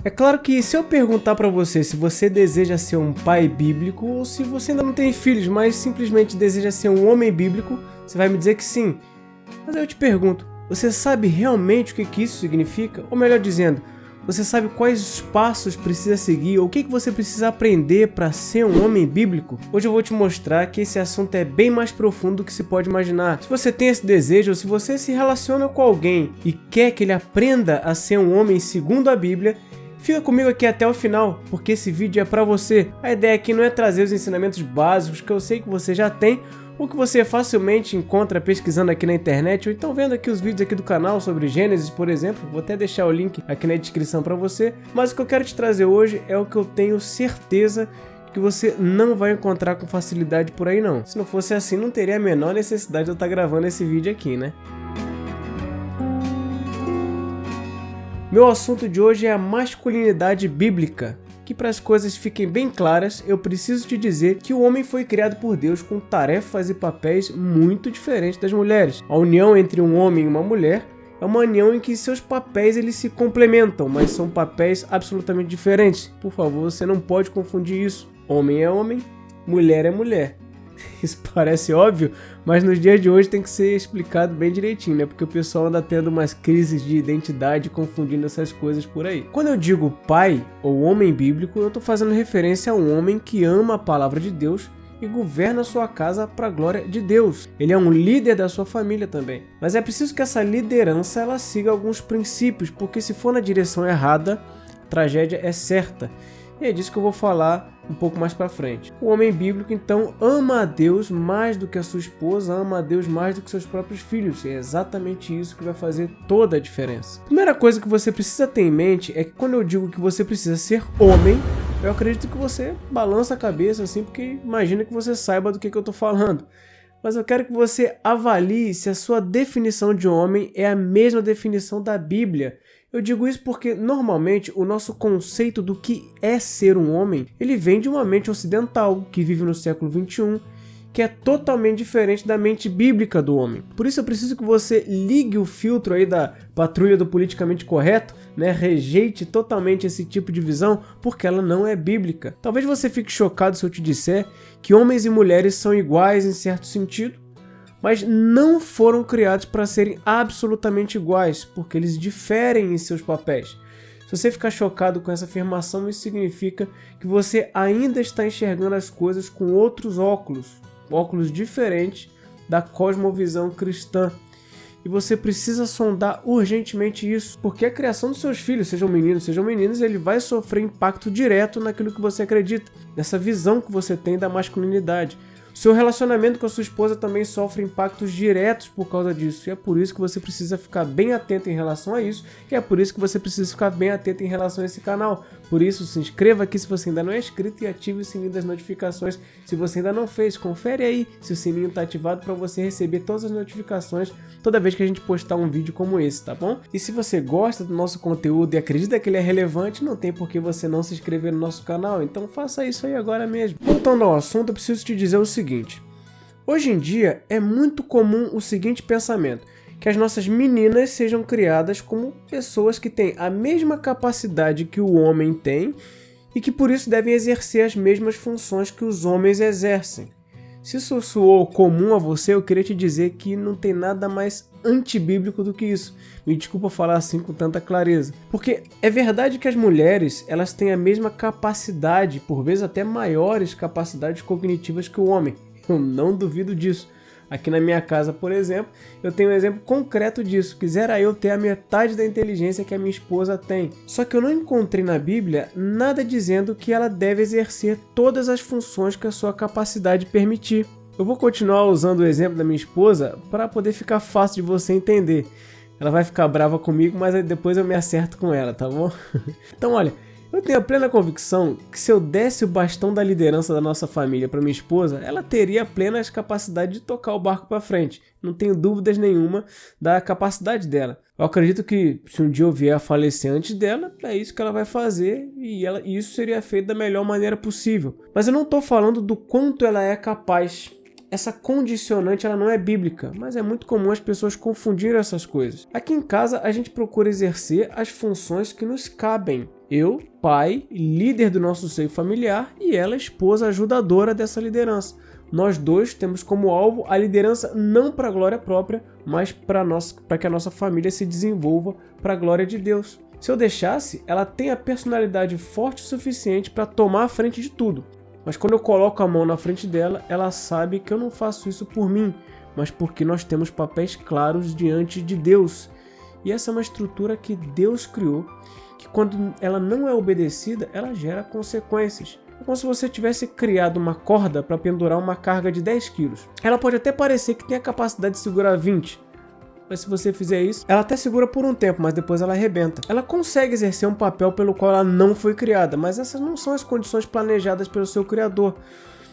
É claro que se eu perguntar pra você se você deseja ser um pai bíblico ou se você ainda não tem filhos, mas simplesmente deseja ser um homem bíblico, você vai me dizer que sim. Mas eu te pergunto, você sabe realmente o que isso significa? Ou melhor dizendo, você sabe quais os passos precisa seguir ou o que você precisa aprender para ser um homem bíblico? Hoje eu vou te mostrar que esse assunto é bem mais profundo do que se pode imaginar. Se você tem esse desejo ou se você se relaciona com alguém e quer que ele aprenda a ser um homem segundo a Bíblia, fica comigo aqui até o final, porque esse vídeo é para você. A ideia aqui não é trazer os ensinamentos básicos que eu sei que você já tem, ou que você facilmente encontra pesquisando aqui na internet, ou então vendo aqui os vídeos aqui do canal sobre Gênesis, por exemplo. Vou até deixar o link aqui na descrição para você. Mas o que eu quero te trazer hoje é o que eu tenho certeza que você não vai encontrar com facilidade por aí não. Se não fosse assim, não teria a menor necessidade de eu estar gravando esse vídeo aqui, né? Meu assunto de hoje é a masculinidade bíblica. Que para as coisas fiquem bem claras, eu preciso te dizer que o homem foi criado por Deus com tarefas e papéis muito diferentes das mulheres. A união entre um homem e uma mulher é uma união em que seus papéis eles se complementam, mas são papéis absolutamente diferentes. Por favor, você não pode confundir isso. Homem é homem, mulher é mulher. Isso parece óbvio, mas nos dias de hoje tem que ser explicado bem direitinho, né? Porque o pessoal anda tendo umas crises de identidade confundindo essas coisas por aí. Quando eu digo pai ou homem bíblico, eu estou fazendo referência a um homem que ama a palavra de Deus e governa a sua casa para a glória de Deus. Ele é um líder da sua família também. Mas é preciso que essa liderança ela siga alguns princípios, porque se for na direção errada, a tragédia é certa. E é disso que eu vou falar um pouco mais pra frente. O homem bíblico, então, ama a Deus mais do que a sua esposa, ama a Deus mais do que seus próprios filhos. E é exatamente isso que vai fazer toda a diferença. A primeira coisa que você precisa ter em mente é que quando eu digo que você precisa ser homem, eu acredito que você balança a cabeça assim, porque imagina que você saiba do que eu tô falando. Mas eu quero que você avalie se a sua definição de homem é a mesma definição da Bíblia. Eu digo isso porque, normalmente, o nosso conceito do que é ser um homem, ele vem de uma mente ocidental, que vive no século XXI, que é totalmente diferente da mente bíblica do homem. Por isso eu preciso que você ligue o filtro aí da patrulha do politicamente correto, né? Rejeite totalmente esse tipo de visão, porque ela não é bíblica. Talvez você fique chocado se eu te disser que homens e mulheres são iguais em certo sentido, mas não foram criados para serem absolutamente iguais, porque eles diferem em seus papéis. Se você ficar chocado com essa afirmação, isso significa que você ainda está enxergando as coisas com outros óculos diferentes da cosmovisão cristã. E você precisa sondar urgentemente isso, porque a criação dos seus filhos, sejam meninos, sejam meninas, ele vai sofrer impacto direto naquilo que você acredita, nessa visão que você tem da masculinidade. Seu relacionamento com a sua esposa também sofre impactos diretos por causa disso. E é por isso que você precisa ficar bem atento em relação a isso. E é por isso que você precisa ficar bem atento em relação a esse canal. Por isso, se inscreva aqui se você ainda não é inscrito e ative o sininho das notificações. Se você ainda não fez, confere aí se o sininho está ativado para você receber todas as notificações toda vez que a gente postar um vídeo como esse, tá bom? E se você gosta do nosso conteúdo e acredita que ele é relevante, não tem por que você não se inscrever no nosso canal. Então faça isso aí agora mesmo. Voltando ao assunto, eu preciso te dizer o seguinte. Hoje em dia é muito comum o seguinte pensamento, que as nossas meninas sejam criadas como pessoas que têm a mesma capacidade que o homem tem e que por isso devem exercer as mesmas funções que os homens exercem. Se isso soou comum a você, eu queria te dizer que não tem nada mais antibíblico do que isso. Me desculpa falar assim com tanta clareza. Porque é verdade que as mulheres elas têm a mesma capacidade, por vezes até maiores capacidades cognitivas que o homem. Eu não duvido disso. Aqui na minha casa, por exemplo, eu tenho um exemplo concreto disso. Quisera eu ter a metade da inteligência que a minha esposa tem. Só que eu não encontrei na Bíblia nada dizendo que ela deve exercer todas as funções que a sua capacidade permitir. Eu vou continuar usando o exemplo da minha esposa para poder ficar fácil de você entender. Ela vai ficar brava comigo, mas aí depois eu me acerto com ela, tá bom? Então, olha, eu tenho a plena convicção que se eu desse o bastão da liderança da nossa família para minha esposa, ela teria plenas capacidade de tocar o barco para frente. Não tenho dúvidas nenhuma da capacidade dela. Eu acredito que se um dia eu vier a falecer antes dela, é isso que ela vai fazer e isso seria feito da melhor maneira possível. Mas eu não estou falando do quanto ela é capaz. Essa condicionante ela não é bíblica, mas é muito comum as pessoas confundirem essas coisas. Aqui em casa a gente procura exercer as funções que nos cabem. Eu, pai, líder do nosso seio familiar, e ela, esposa ajudadora dessa liderança. Nós dois temos como alvo a liderança não para a glória própria, mas para que a nossa família se desenvolva para a glória de Deus. Se eu deixasse, ela tem a personalidade forte o suficiente para tomar a frente de tudo. Mas quando eu coloco a mão na frente dela, ela sabe que eu não faço isso por mim, mas porque nós temos papéis claros diante de Deus. E essa é uma estrutura que Deus criou, que quando ela não é obedecida, ela gera consequências. É como se você tivesse criado uma corda para pendurar uma carga de 10 quilos. Ela pode até parecer que tem a capacidade de segurar 20, mas se você fizer isso, ela até segura por um tempo, mas depois ela arrebenta. Ela consegue exercer um papel pelo qual ela não foi criada, mas essas não são as condições planejadas pelo seu criador.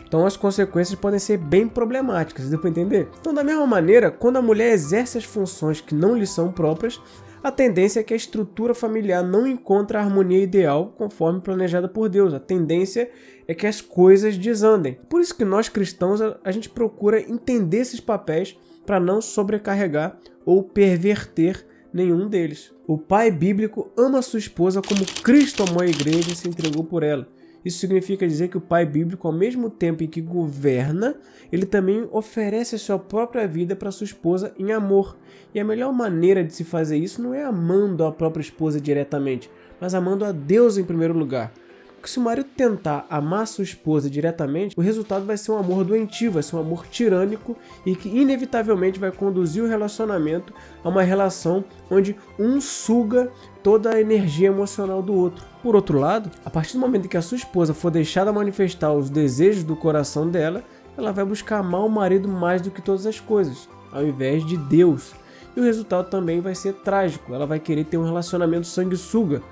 Então as consequências podem ser bem problemáticas, deu para entender? Então da mesma maneira, quando a mulher exerce as funções que não lhe são próprias, a tendência é que a estrutura familiar não encontre a harmonia ideal conforme planejada por Deus. A tendência é que as coisas desandem. Por isso que nós cristãos, a gente procura entender esses papéis para não sobrecarregar ou perverter nenhum deles. O pai bíblico ama sua esposa como Cristo amou a igreja e se entregou por ela. Isso significa dizer que o pai bíblico, ao mesmo tempo em que governa, ele também oferece a sua própria vida para sua esposa em amor. E a melhor maneira de se fazer isso não é amando a própria esposa diretamente, mas amando a Deus em primeiro lugar. Porque se o marido tentar amar sua esposa diretamente, o resultado vai ser um amor doentio, vai ser um amor tirânico e que inevitavelmente vai conduzir o relacionamento a uma relação onde um suga toda a energia emocional do outro. Por outro lado, a partir do momento em que a sua esposa for deixada manifestar os desejos do coração dela, ela vai buscar amar o marido mais do que todas as coisas, ao invés de Deus. E o resultado também vai ser trágico, ela vai querer ter um relacionamento sanguessuga,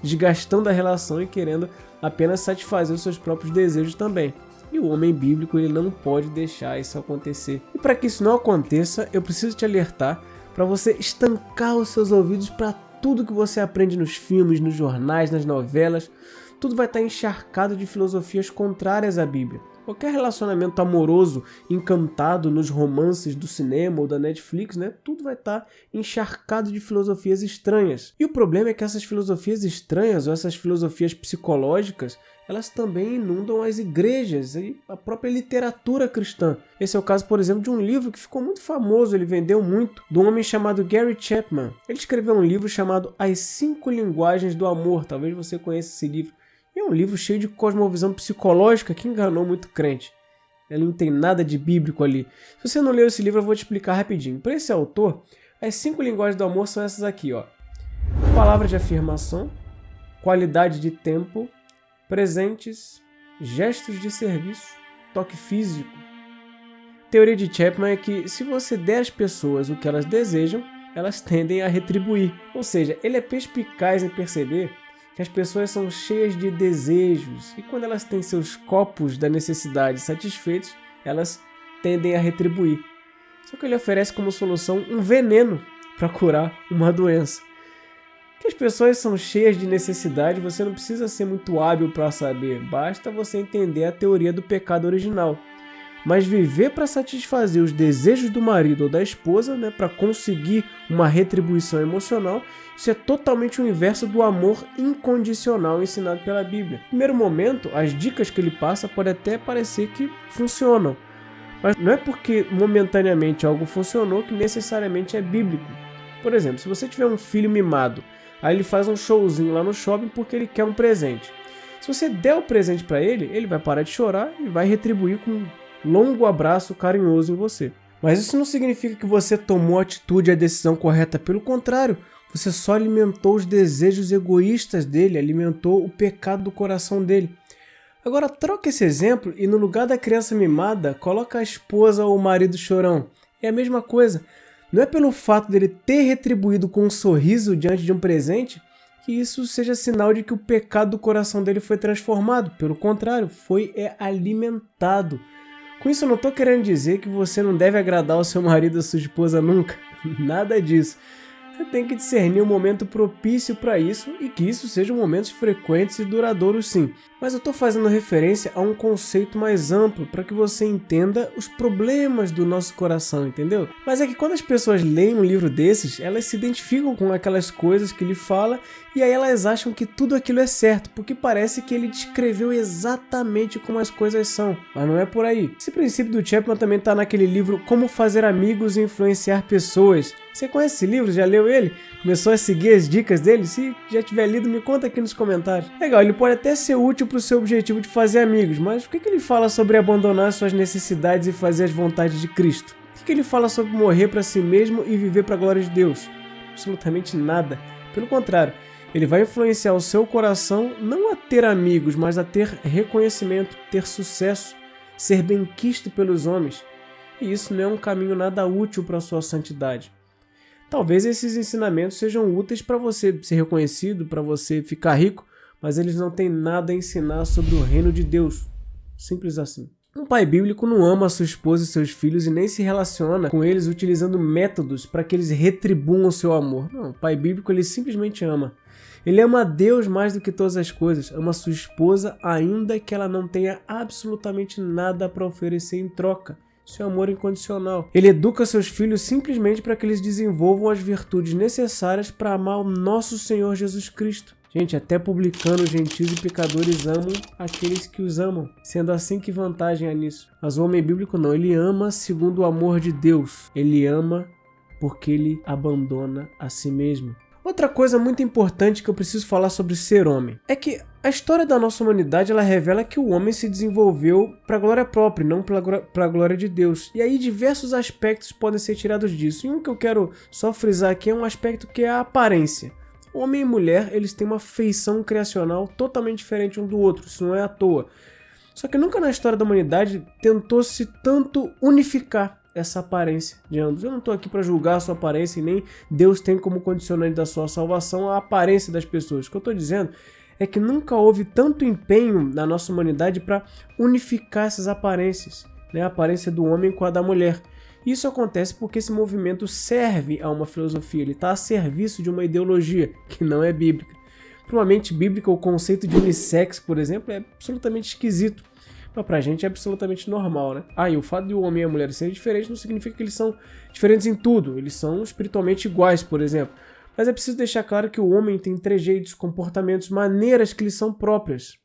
desgastando a relação e querendo apenas satisfazer os seus próprios desejos também. E o homem bíblico ele não pode deixar isso acontecer. E para que isso não aconteça, eu preciso te alertar para você estancar os seus ouvidos para tudo que você aprende nos filmes, nos jornais, nas novelas. Tudo vai estar encharcado de filosofias contrárias à Bíblia. Qualquer relacionamento amoroso encantado nos romances do cinema ou da Netflix, tudo vai estar encharcado de filosofias estranhas. E o problema é que essas filosofias estranhas ou essas filosofias psicológicas, elas também inundam as igrejas e a própria literatura cristã. Esse é o caso, por exemplo, de um livro que ficou muito famoso, ele vendeu muito, de um homem chamado Gary Chapman. Ele escreveu um livro chamado As 5 Linguagens do Amor, talvez você conheça esse livro. É um livro cheio de cosmovisão psicológica que enganou muito crente. Ele não tem nada de bíblico ali. Se você não leu esse livro, eu vou te explicar rapidinho. Para esse autor, as 5 linguagens do amor são essas aqui, ó. Palavra de afirmação, qualidade de tempo, presentes, gestos de serviço, toque físico. A teoria de Chapman é que se você der às pessoas o que elas desejam, elas tendem a retribuir. Ou seja, ele é perspicaz em perceber que as pessoas são cheias de desejos e quando elas têm seus copos da necessidade satisfeitos, elas tendem a retribuir. Só que ele oferece como solução um veneno para curar uma doença. Que as pessoas são cheias de necessidade, você não precisa ser muito hábil para saber, basta você entender a teoria do pecado original. Mas viver para satisfazer os desejos do marido ou da esposa, para conseguir uma retribuição emocional, isso é totalmente o inverso do amor incondicional ensinado pela Bíblia. No primeiro momento, as dicas que ele passa podem até parecer que funcionam, mas não é porque momentaneamente algo funcionou que necessariamente é bíblico. Por exemplo, se você tiver um filho mimado, aí ele faz um showzinho lá no shopping porque ele quer um presente. Se você der o presente para ele, ele vai parar de chorar e vai retribuir com um longo abraço carinhoso em você. Mas isso não significa que você tomou a atitude e a decisão correta. Pelo contrário, você só alimentou os desejos egoístas dele, alimentou o pecado do coração dele. Agora troca esse exemplo e no lugar da criança mimada, coloca a esposa ou o marido chorão. É a mesma coisa. Não é pelo fato dele ter retribuído com um sorriso diante de um presente que isso seja sinal de que o pecado do coração dele foi transformado. Pelo contrário, foi alimentado. Com isso eu não estou querendo dizer que você não deve agradar o seu marido ou sua esposa nunca. Nada disso. Você tem que discernir um momento propício para isso e que isso sejam momentos frequentes e duradouros sim. Mas eu estou fazendo referência a um conceito mais amplo para que você entenda os problemas do nosso coração, entendeu? Mas é que quando as pessoas leem um livro desses, elas se identificam com aquelas coisas que ele fala e aí elas acham que tudo aquilo é certo, porque parece que ele descreveu exatamente como as coisas são. Mas não é por aí. Esse princípio do Chapman também está naquele livro Como Fazer Amigos e Influenciar Pessoas. Você conhece esse livro? Já leu ele? Começou a seguir as dicas dele? Se já tiver lido, me conta aqui nos comentários. Legal, ele pode até ser útil para o seu objetivo de fazer amigos, mas o que ele fala sobre abandonar suas necessidades e fazer as vontades de Cristo? O que ele fala sobre morrer para si mesmo e viver para a glória de Deus? Absolutamente nada. Pelo contrário, ele vai influenciar o seu coração não a ter amigos, mas a ter reconhecimento, ter sucesso, ser benquisto pelos homens. E isso não é um caminho nada útil para a sua santidade. Talvez esses ensinamentos sejam úteis para você ser reconhecido, para você ficar rico, mas eles não têm nada a ensinar sobre o reino de Deus. Simples assim. Um pai bíblico não ama a sua esposa e seus filhos e nem se relaciona com eles utilizando métodos para que eles retribuam o seu amor. Não, o pai bíblico ele simplesmente ama. Ele ama a Deus mais do que todas as coisas, ama sua esposa ainda que ela não tenha absolutamente nada para oferecer em troca. Isso é amor incondicional. Ele educa seus filhos simplesmente para que eles desenvolvam as virtudes necessárias para amar o nosso Senhor Jesus Cristo. Gente, até publicanos, gentios e pecadores amam aqueles que os amam. Sendo assim, que vantagem há nisso? Mas o homem bíblico não, ele ama segundo o amor de Deus. Ele ama porque ele abandona a si mesmo. Outra coisa muito importante que eu preciso falar sobre ser homem é que a história da nossa humanidade ela revela que o homem se desenvolveu para a glória própria, não para a glória de Deus. E aí diversos aspectos podem ser tirados disso. E um que eu quero só frisar aqui é um aspecto que é a aparência. Homem e mulher, eles têm uma feição criacional totalmente diferente um do outro, isso não é à toa. Só que nunca na história da humanidade tentou-se tanto unificar essa aparência de ambos. Eu não estou aqui para julgar a sua aparência e nem Deus tem como condicionante da sua salvação a aparência das pessoas. O que eu estou dizendo é que nunca houve tanto empenho na nossa humanidade para unificar essas aparências, né? A aparência do homem com a da mulher. Isso acontece porque esse movimento serve a uma filosofia, ele está a serviço de uma ideologia que não é bíblica. Para uma mente bíblica, o conceito de unissex, por exemplo, é absolutamente esquisito. Mas pra gente é absolutamente normal, né? E o fato de o homem e a mulher serem diferentes não significa que eles são diferentes em tudo. Eles são espiritualmente iguais, por exemplo. Mas é preciso deixar claro que o homem tem trejeitos, comportamentos, maneiras que lhe são próprias.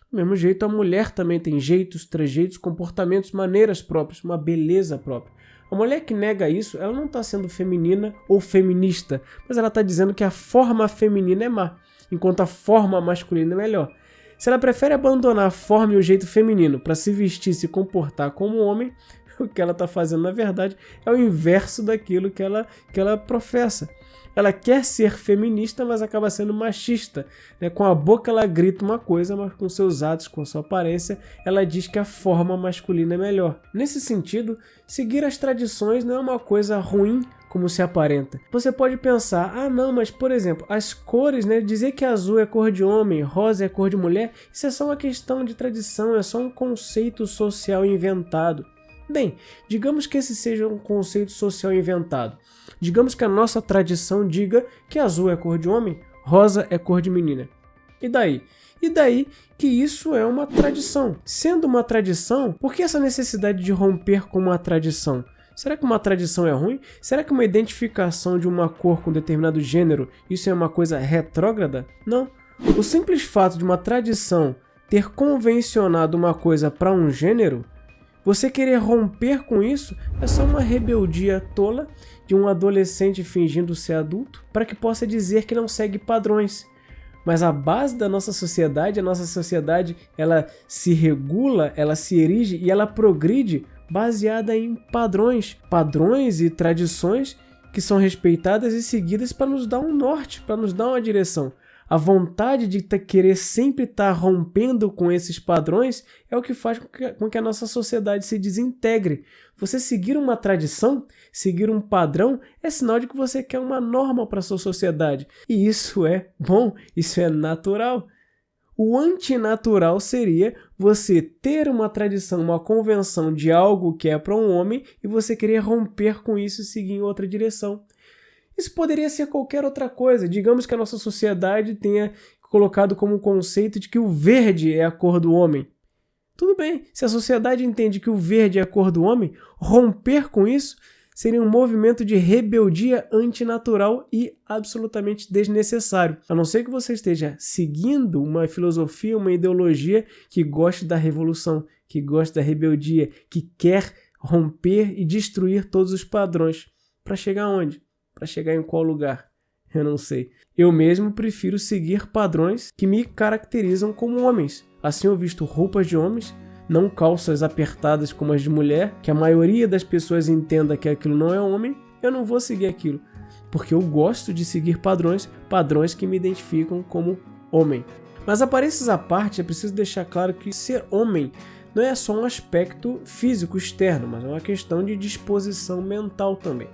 Do mesmo jeito, a mulher também tem jeitos, trejeitos, comportamentos, maneiras próprias, uma beleza própria. A mulher que nega isso, ela não está sendo feminina ou feminista, mas ela está dizendo que a forma feminina é má, enquanto a forma masculina é melhor. Se ela prefere abandonar a forma e o jeito feminino para se vestir e se comportar como homem, o que ela está fazendo, na verdade, é o inverso daquilo que ela professa. Ela quer ser feminista, mas acaba sendo machista, né? Com a boca ela grita uma coisa, mas com seus atos, com sua aparência, ela diz que a forma masculina é melhor. Nesse sentido, seguir as tradições não é uma coisa ruim, como se aparenta. Você pode pensar, não, mas por exemplo, as cores, né? Dizer que azul é cor de homem, rosa é cor de mulher, isso é só uma questão de tradição, é só um conceito social inventado. Bem, digamos que esse seja um conceito social inventado. Digamos que a nossa tradição diga que azul é cor de homem, rosa é cor de menina. E daí? E daí que isso é uma tradição. Sendo uma tradição, por que essa necessidade de romper com uma tradição? Será que uma tradição é ruim? Será que uma identificação de uma cor com determinado gênero, isso é uma coisa retrógrada? Não. O simples fato de uma tradição ter convencionado uma coisa para um gênero, você querer romper com isso é só uma rebeldia tola de um adolescente fingindo ser adulto para que possa dizer que não segue padrões. Mas a base da nossa sociedade, ela se regula, ela se erige e ela progride baseada em padrões e tradições que são respeitadas e seguidas para nos dar um norte, para nos dar uma direção. A vontade de querer sempre estar rompendo com esses padrões é o que faz com que a nossa sociedade se desintegre. Você seguir uma tradição, seguir um padrão, é sinal de que você quer uma norma para a sua sociedade. E isso é bom, isso é natural. O antinatural seria você ter uma tradição, uma convenção de algo que é para um homem e você querer romper com isso e seguir em outra direção. Isso poderia ser qualquer outra coisa. Digamos que a nossa sociedade tenha colocado como um conceito de que o verde é a cor do homem. Tudo bem, se a sociedade entende que o verde é a cor do homem, romper com isso seria um movimento de rebeldia antinatural e absolutamente desnecessário. A não ser que você esteja seguindo uma filosofia, uma ideologia que goste da revolução, que goste da rebeldia, que quer romper e destruir todos os padrões. Para chegar onde? Para chegar em qual lugar? Eu não sei. Eu mesmo prefiro seguir padrões que me caracterizam como homens. Assim eu visto roupas de homens, não calças apertadas como as de mulher, que a maioria das pessoas entenda que aquilo não é homem, eu não vou seguir aquilo. Porque eu gosto de seguir padrões que me identificam como homem. Mas aparências à parte, é preciso deixar claro que ser homem não é só um aspecto físico externo, mas é uma questão de disposição mental também.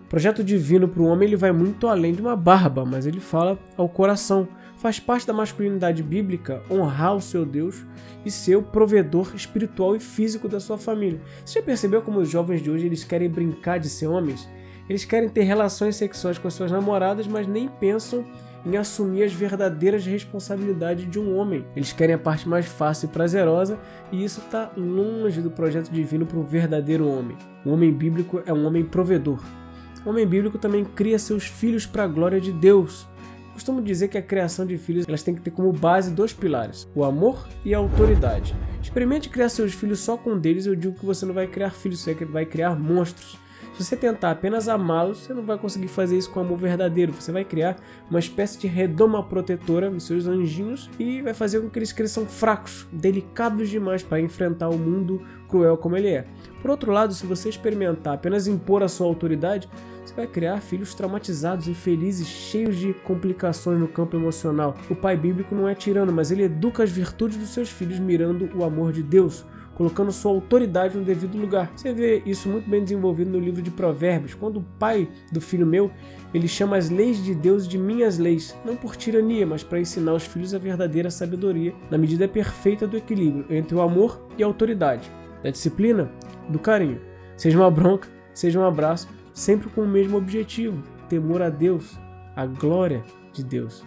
O projeto divino para o homem ele vai muito além de uma barba, mas ele fala ao coração. Faz parte da masculinidade bíblica honrar o seu Deus e ser o provedor espiritual e físico da sua família. Você já percebeu como os jovens de hoje eles querem brincar de ser homens? Eles querem ter relações sexuais com as suas namoradas, mas nem pensam em assumir as verdadeiras responsabilidades de um homem. Eles querem a parte mais fácil e prazerosa, e isso está longe do projeto divino para um verdadeiro homem. O homem bíblico é um homem provedor. O homem bíblico também cria seus filhos para a glória de Deus. Costumo dizer que a criação de filhos elas tem que ter como base 2 pilares, o amor e a autoridade. Experimente criar seus filhos só com um deles, eu digo que você não vai criar filhos, você vai criar monstros. Se você tentar apenas amá-los, você não vai conseguir fazer isso com amor verdadeiro. Você vai criar uma espécie de redoma protetora nos seus anjinhos e vai fazer com que eles cresçam fracos, delicados demais para enfrentar o mundo cruel como ele é. Por outro lado, se você experimentar apenas impor a sua autoridade, você vai criar filhos traumatizados, infelizes, cheios de complicações no campo emocional. O pai bíblico não é tirano, mas ele educa as virtudes dos seus filhos mirando o amor de Deus, colocando sua autoridade no devido lugar. Você vê isso muito bem desenvolvido no livro de Provérbios, quando o pai do filho meu, ele chama as leis de Deus de minhas leis, não por tirania, mas para ensinar aos filhos a verdadeira sabedoria, na medida perfeita do equilíbrio entre o amor e a autoridade, da disciplina, do carinho. Seja uma bronca, seja um abraço, sempre com o mesmo objetivo, temor a Deus, a glória de Deus.